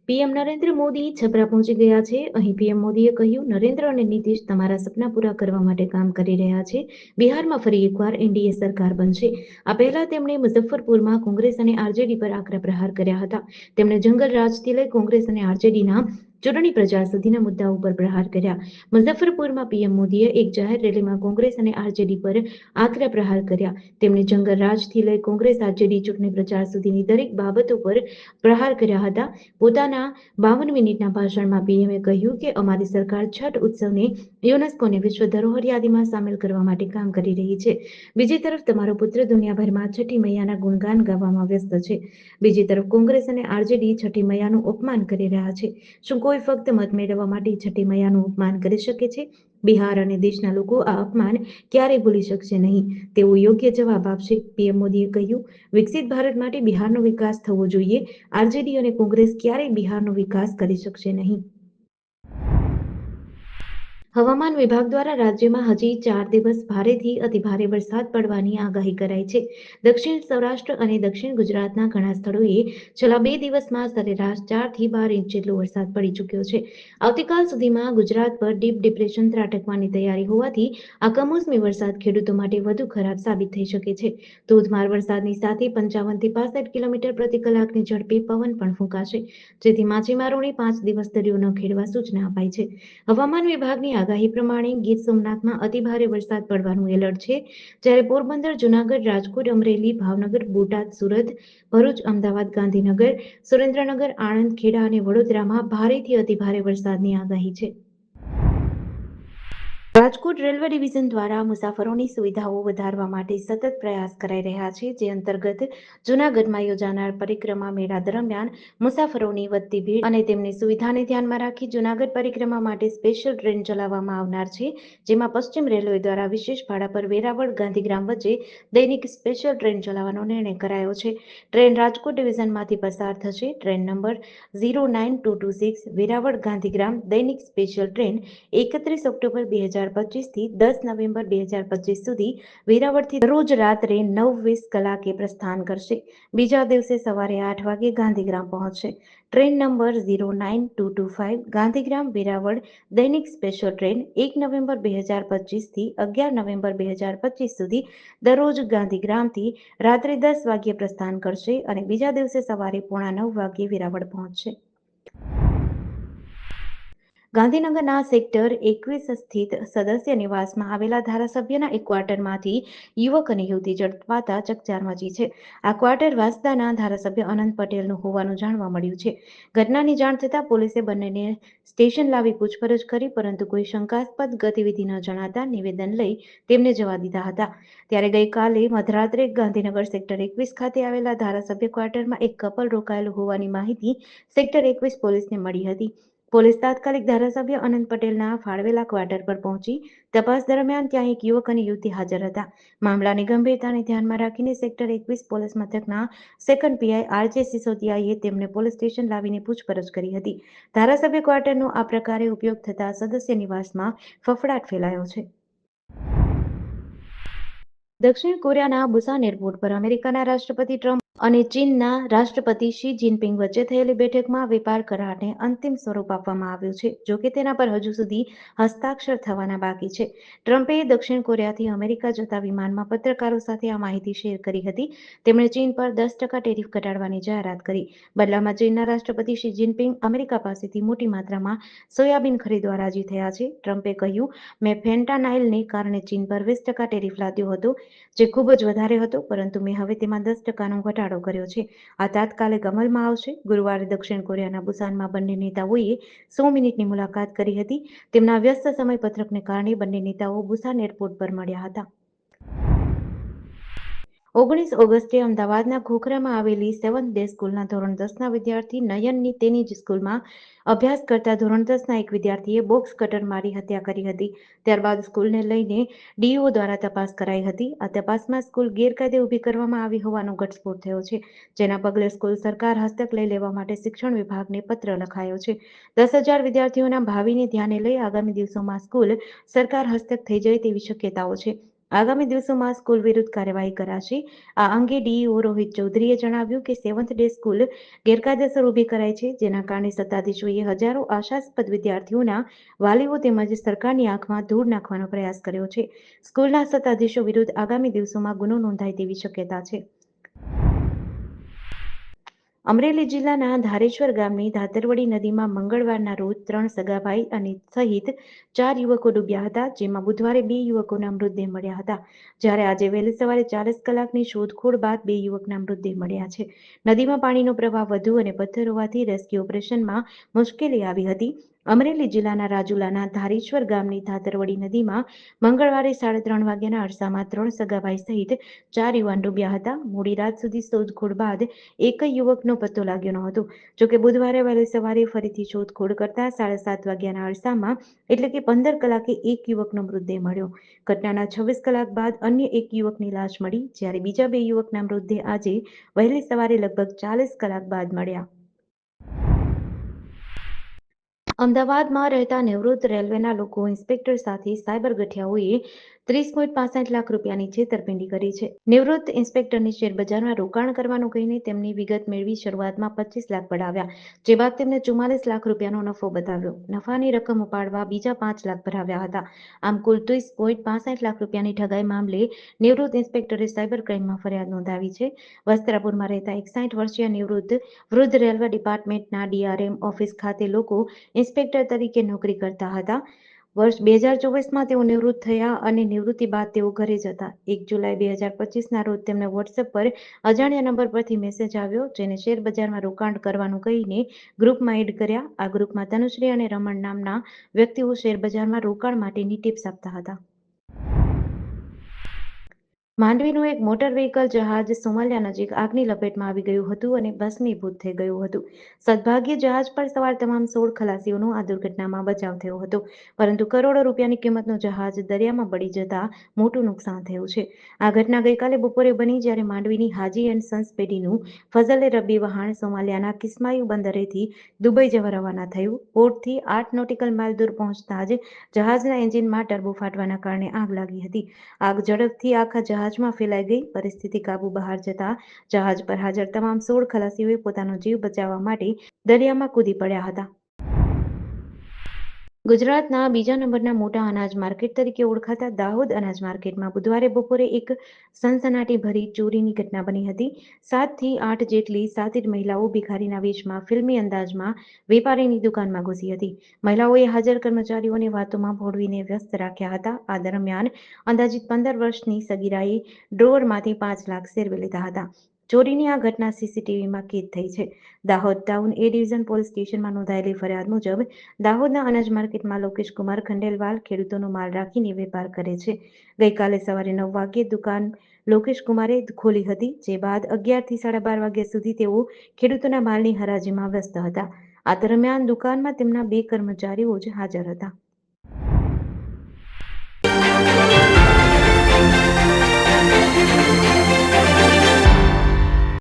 PM Narendra Modi છબરા પહોંચી ગયા છે. અહીં પીએમ મોદીએ કહ્યું, નરેન્દ્ર અને નીતિશ તમારા સપના પૂરા કરવા માટે કામ કરી રહ્યા છે. બિહારમાં ફરી એકવાર એનડીએ સરકાર બનશે. આ પહેલા તેમણે મુઝફ્ફરપુરમાં કોંગ્રેસ અને આરજેડી પર આકરા પ્રહાર કર્યા હતા. તેમણે જંગલ રાજથી લઈ કોંગ્રેસ અને આરજેડીના ચૂંટણી પ્રચાર સુધીના મુદ્દાઓ પર પ્રહાર કર્યા. મુઝફ્ફરપુરમાં પીએમ મોદીએ એક જાહેર રેલીમાં કોંગ્રેસ અને આરજેડી પર આકરા પ્રહાર કર્યા. તેમણે જંગલ રાજથી લઈ કોંગ્રેસ આરજેડી ચૂંટણી પ્રચાર સુધીની દરેક બાબતો પર પ્રહાર કર્યા હતા. પોતાના 52 મિનિટના ભાષણમાં પીએમએ કહ્યું કે અમારી સરકાર છઠ ઉત્સવને યુનેસ્કોની વિશ્વ ધરોહર યાદીમાં સામેલ કરવા માટે કામ કરી રહી છે. બીજી તરફ તમારો પુત્ર દુનિયાભરમાં છઠ્ઠી મૈયાના ગુણગાન ગાવામાં વ્યસ્ત છે. બીજી તરફ કોંગ્રેસ અને આરજેડી છઠ્ઠી મૈયાનું અપમાન કરી રહ્યા છે. શું કોઈ ફક્ત મત મેળવવા માટે છઠ્ઠી મૈયાનું અપમાન કરી શકે છે? બિહાર અને દેશના લોકો આ અપમાન ક્યારેય ભૂલી શકશે નહીં. તેઓ યોગ્ય જવાબ આપશે. પીએમ મોદીએ કહ્યું, વિકસિત ભારત માટે બિહારનો વિકાસ થવો જોઈએ. આરજેડી અને કોંગ્રેસ ક્યારેય બિહારનો વિકાસ કરી શકશે નહીં. હવામાન વિભાગ દ્વારા રાજ્યમાં હજી 4 દિવસ ભારેથી અતિભારે વરસાદ પડવાની આગાહી કરાઈ છે. દક્ષિણ સૌરાષ્ટ્ર અને દક્ષિણ ગુજરાતના ઘણા સ્થળોએ છેલ્લા 2 દિવસમાં સરેરાશ 4 થી 12 ઇંચ જેટલો વરસાદ પડી ચૂક્યો છે. આવતીકાલ સુધીમાં ગુજરાત પર ડીપ ડિપ્રેશન ત્રાટકવાની તૈયારી હોવાથી આ કમોસમી વરસાદ ખેડૂતો માટે વધુ ખરાબ સાબિત થઈ શકે છે. ધોધમાર વરસાદની સાથે 55 થી 65 કિલોમીટર પ્રતિ કલાકની ઝડપે પવન પણ ફૂંકાશે, જેથી માછીમારોને 5 દિવસ દરિયો ન ખેડવા સૂચના અપાઈ છે. હવામાન વિભાગની આગાહી પ્રમાણે ગીર સોમનાથમાં અતિભારે વરસાદ પડવાનું એલર્ટ છે, જ્યારે પોરબંદર, જૂનાગઢ, રાજકોટ, અમરેલી, ભાવનગર, બોટાદ, સુરત, ભરૂચ, અમદાવાદ, ગાંધીનગર, સુરેન્દ્રનગર, આણંદ, ખેડા અને વડોદરામાં ભારેથી અતિભારે વરસાદની આગાહી છે. રાજકોટ રેલવે ડિવિઝન દ્વારા મુસાફરોની સુવિધાઓ વધારવા માટે સતત પ્રયાસ કરાઈ રહ્યા છે. જે અંતર્ગત જૂનાગઢમાં યોજાનાર પરિક્રમા મેળા દરમિયાન મુસાફરોની વધતી ભીડ અને તેમની સુવિધાને ધ્યાનમાં રાખી જૂનાગઢ પરિક્રમા માટે સ્પેશિયલ ટ્રેન ચલાવવામાં આવનાર છે. જેમાં પશ્ચિમ રેલવે દ્વારા વિશેષ ભાડા પર વેરાવળ ગાંધીગ્રામ વચ્ચે દૈનિક સ્પેશિયલ ટ્રેન ચલાવવાનો નિર્ણય કરાયો છે. ટ્રેન રાજકોટ ડિવિઝનમાંથી પસાર થશે. ટ્રેન નંબર 09226 વેરાવળ ગાંધીગ્રામ દૈનિક સ્પેશિયલ ટ્રેન 31 ઓક્ટોબર 2025 થી 10 નવેમ્બર 2025 સુધી વેરાવળથી દરરોજ રાત્રે 9:20 કલાકે પ્રસ્થાન કરશે. બીજા દિવસે સવારે 8 વાગે ગાંધીગ્રામ પહોંચશે. ટ્રેન નંબર 09225 ગાંધીગ્રામ વેરાવળ દૈનિક સ્પેશિયલ ટ્રેન 1 નવેમ્બર 2025 થી 11 નવેમ્બર 2025 સુધી દરરોજ ગાંધીગ્રામથી રાત્રે 10 વાગ્યે પ્રસ્થાન કરશે અને બીજા દિવસે સવારે 8:45 વાગ્યે વેરાવળ પહોંચશે. ગાંધીનગરના સેક્ટર 21 સ્થિત સદસ્ય નિવાસમાં આવેલા ધારાસભ્યના એક ક્વાર્ટરમાંથી યુવક અને યુવતી ઝડપાતા ચકચાર મચી છે. આ ક્વાર્ટર વાંસદાના ધારાસભ્ય અનંત પટેલનું હોવાનું જાણવા મળ્યું છે. ઘટનાની જાણ થતાં પોલીસે બંનેને સ્ટેશન લાવી પૂછપરછ કરી, પરંતુ કોઈ શંકાસ્પદ ગતિવિધિ ન જણાતા નિવેદન લઈ તેમને જવા દીધા હતા. ત્યારે ગઈકાલે મધરાત્રે ગાંધીનગર સેક્ટર 21 ખાતે આવેલા ધારાસભ્ય ક્વાર્ટરમાં એક કપલ રોકાયેલું હોવાની માહિતી સેક્ટર 21 પોલીસને મળી હતી. પોલીસ તાત્કાલિક ધારાસભ્ય અનંત પટેલના ફાળવેલા ક્વાર્ટર પર પહોંચી તપાસ દરમિયાન ત્યાં એક યુવક અને યુવતી હાજર હતા. મામલાની ગંભીરતાને ધ્યાનમાં રાખીને સેક્ટર 21 પોલીસ મથકના સેકન્ડ પીઆઈ આરજે સિસોદિયાએ તેમને પોલીસ સ્ટેશન લાવીને પૂછપરછ કરી હતી. ધારાસભ્ય ક્વાર્ટરનો આ પ્રકારે ઉપયોગ થતા સદસ્ય નિવાસમાં ફફડાટ ફેલાયો છે. દક્ષિણ કોરિયાના બુસાન એરપોર્ટ પર અમેરિકાના રાષ્ટ્રપતિ ટ્રમ્પ અને ચીનના રાષ્ટ્રપતિ શી જિનપિંગ વચ્ચે થયેલી બેઠકમાં વેપાર કરારને અંતિમ સ્વરૂપ આપવામાં આવ્યું છે. જોકે તેના પર હજુ સુધી હસ્તાક્ષર થવાના બાકી છે. ટ્રમ્પે દક્ષિણ કોરિયાથી અમેરિકા જતા વિમાનમાં પત્રકારો સાથે આ માહિતી શેર કરી હતી. તેમણે ચીન પર 10% ટેરિફ ઘટાડવાની જાહેરાત કરી. બદલામાં ચીનના રાષ્ટ્રપતિ શી જિનપિંગ અમેરિકા પાસેથી મોટી માત્રામાં સોયાબીન ખરીદવા રાજી થયા છે. ટ્રમ્પે કહ્યું, મેં ફેન્ટાનાઇલને કારણે ચીન પર 20% ટેરિફ લાદ્યો હતો, જે ખૂબ જ વધારે હતો, પરંતુ મેં હવે તેમાં 10%નો ઘટાડો કર્યો છે. આ તાત્કાલિક અમલમાં આવશે. ગુરુવારે દક્ષિણ કોરિયાના બુસાનમાં બંને નેતાઓએ 100 મિનિટની મુલાકાત કરી હતી. તેમના વ્યસ્ત સમયપત્રકને કારણે બંને નેતાઓ બુસાન એરપોર્ટ પર મળ્યા હતા. 19 ઓગસ્ટે અમદાવાદના ખોખરામાં આવેલી સેવન્થ ડે સ્કૂલના ધોરણ 10ના વિદ્યાર્થી નયનની તેની જ સ્કૂલમાં અભ્યાસ કરતા ધોરણ 10ના એક વિદ્યાર્થીએ બોક્સ કટર મારી હત્યા કરી હતી. ત્યારબાદ સ્કૂલને લઈને ડીઈઓ દ્વારા તપાસ કરાઈ હતી. આ તપાસમાં સ્કૂલ ગેરકાયદે ઊભી કરવામાં આવી હોવાનો ઘટસ્ફોટ થયો છે, જેના પગલે સ્કૂલ સરકાર હસ્તક લઈ લેવા માટે શિક્ષણ વિભાગને પત્ર લખાયો છે. 10,000 વિદ્યાર્થીઓના ભાવિને ધ્યાને લઈ આગામી દિવસોમાં સ્કૂલ સરકાર હસ્તક થઈ જાય તેવી શક્યતાઓ છે. આગામી દિવસોમાં સ્કૂલ વિરુદ્ધ કાર્યવાહી કરાશે. આ અંગે ડીઈઓ રોહિત ચૌધરીએ જણાવ્યું કે સેવન્થ ડે સ્કૂલ ગેરકાયદેસર ઊભી કરાઈ છે, જેના કારણે સત્તાધીશોએ હજારો આશાસ્પદ વિદ્યાર્થીઓના વાલીઓ તેમજ સરકારની આંખમાં ધૂળ નાખવાનો પ્રયાસ કર્યો છે. સ્કૂલના સત્તાધીશો વિરુદ્ધ આગામી દિવસોમાં ગુનો નોંધાય તેવી શક્યતા છે. અમરેલી જિલ્લાના ધારેશ્વર ગામની ધાતરવડી નદીમાં મંગળવારના રોજ 3 સગાભાઈ અને સહિત 4 યુવકો ડૂબ્યા હતા, જેમાં બુધવારે 2 યુવકોના મૃતદેહ મળ્યા હતા. જ્યારે આજે વહેલી સવારે 40 કલાકની શોધખોળ બાદ 2 યુવકના મૃતદેહ મળ્યા છે. નદીમાં પાણીનો પ્રવાહ વધુ અને પથ્થર હોવાથી રેસ્ક્યુ ઓપરેશનમાં મુશ્કેલી આવી હતી. અમરેલી જિલ્લાના રાજુલાના ધારેશ્વર ગામની ધાતરવડી નદીમાં મંગળવારે 3:30 વાગ્યાના અરસામાં 3 સગાભાઈ સહિત 4 યુવાન ડૂબ્યા હતા. મોડી રાત સુધી શોધખોળ બાદ એકય યુવકનો પત્તો લાગ્યો ન હતો. જોકે બુધવારે વહેલી સવારે ફરીથી શોધખોળ કરતા 7:30 વાગ્યાના અરસામાં એટલે કે 15 કલાકે એક યુવકનો મૃતદેહ મળ્યો. ઘટનાના 26 કલાક બાદ અન્ય એક યુવકની લાશ મળી, જ્યારે બીજા 2 યુવકના મૃતદેહ આજે વહેલી સવારે લગભગ 40 કલાક બાદ મળ્યા. અમદાવાદમાં રહેતા નિવૃત્ત રેલવેના લોકો ઇન્સ્પેક્ટર સાથે સાયબર ગઠિયાઓએ 30.65 લાખ રૂપિયાની છેતરપિંડી કરી છે. નિવૃત્ત ઇન્સ્પેક્ટરની શેરબજારમાં રોકાણ કરવાનું કહીને તેમની વિગત મેળવી શરૂઆતમાં 25 લાખ પડાવ્યા, જે બાદ તેમને 44 લાખ રૂપિયાનો નફો બતાવ્યો. નફાની રકમ ઉપાડવા બીજા 5 લાખ ભરાવ્યા હતા. આમ કુલ 30.65 લાખ રૂપિયાની ઠગાઈ મામલે નિવૃત્ત ઇન્સ્પેક્ટરે સાયબર ક્રાઇમમાં ફરિયાદ નોંધાવી છે. વસ્ત્રાપુરમાં રહેતા 61 વર્ષીય નિવૃત્ત વૃદ્ધ રેલવે ડિપાર્ટમેન્ટના ડીઆરએમ ઓફિસ ખાતે લોકો ઇન્સ્પેક્ટર તરીકે નોકરી કરતા હતા. વર્ષ 2024માં તેઓ નિવૃત્ત થયા અને નિવૃત્તિ બાદ તેઓ ઘરે જ હતા. 1 જુલાઈ 2025ના રોજ તેમને વોટ્સએપ પર અજાણ્યા નંબર પરથી મેસેજ આવ્યો, જેને શેરબજારમાં રોકાણ કરવાનું કહીને ગ્રુપમાં એડ કર્યા. આ ગ્રુપમાં તનુશ્રી અને રમણ નામના વ્યક્તિઓ શેરબજારમાં રોકાણ માટેની ટિપ્સ આપતા હતા. માંડવીનું એક મોટર વ્હીકલ જહાજ સોમાલિયા નજીક આગની લપેટમાં આવી ગયું હતું અને ભસ્મીભૂત થઈ ગયું હતું. સદભાગ્યે જહાજ પર સવાર તમામ 16 ખલાસીઓનો આ દુર્ઘટનામાં બચાવ થયો હતો, પરંતુ કરોડો રૂપિયાની કિંમતનું જહાજ દરિયામાં બળી જતા મોટું નુકસાન થયું છે. આ ઘટના ગઈકાલે બપોરે બની, જ્યારે માંડવીની હાજી એન્ડ સન્સ પેઢીનું ફઝલ રબ્બી વહાણ સોમાલિયાના કિસ્માયુ બંદરેથી દુબઈ જવા રવાના થયું. પોર્ટથી 8 નોટિકલ માઇલ દૂર પહોંચતા જ જહાજના એન્જિનમાં ટર્બો ફાટવાના કારણે આગ લાગી હતી. આગ ઝડપથી આખા જહાજમાં ફેલાઈ ગઈ. પરિસ્થિતિ કાબુ બહાર જતા જહાજ પર હાજર તમામ 16 ખલાસીઓએ પોતાનો જીવ બચાવવા માટે દરિયામાં કૂદી પડ્યા હતા. ગુજરાતના બીજા નંબરના મોટા અનાજ માર્કેટ તરીકે ઓળખાતા દાહોદ અનાજ માર્કેટમાં બુધવારે બપોરે એક સનસનાટીભરી ચોરીની ઘટના બની હતી. 7 થી 8 જેટલી સાતિર મહિલાઓ ભિખારીના વેશમાં ફિલ્મી અંદાજમાં વેપારીની દુકાનમાં ઘૂસી હતી. મહિલાઓએ હાજર કર્મચારીઓને વાતોમાં ભોળવીને વ્યસ્ત રાખ્યા હતા. આ દરમિયાન અંદાજિત 15 વર્ષની સગીરાએ ડ્રોવરમાંથી 5 લાખ સેરવી લીધા હતા. ચોરીની આ ઘટના સીસીટીવીમાં કેદ થઈ છે. દાહોદ ટાઉન એ ડિવિઝન પોલીસ સ્ટેશનમાં નોંધાયેલી ફરિયાદ મુજબ દાહોદના અનાજ માર્કેટમાં લોકેશ કુમાર ખંડેલવાલ ખેડૂતોનો માલ રાખીને વેપાર કરે છે. ગઈકાલે સવારે 9 વાગ્યે દુકાન લોકેશ કુમારે ખોલી હતી, જે બાદ 11 થી 12:30 વાગ્યા સુધી તેઓ ખેડૂતોના માલની હરાજીમાં વ્યસ્ત હતા. આ દરમિયાન દુકાનમાં તેમના 2 કર્મચારીઓ જ હાજર હતા.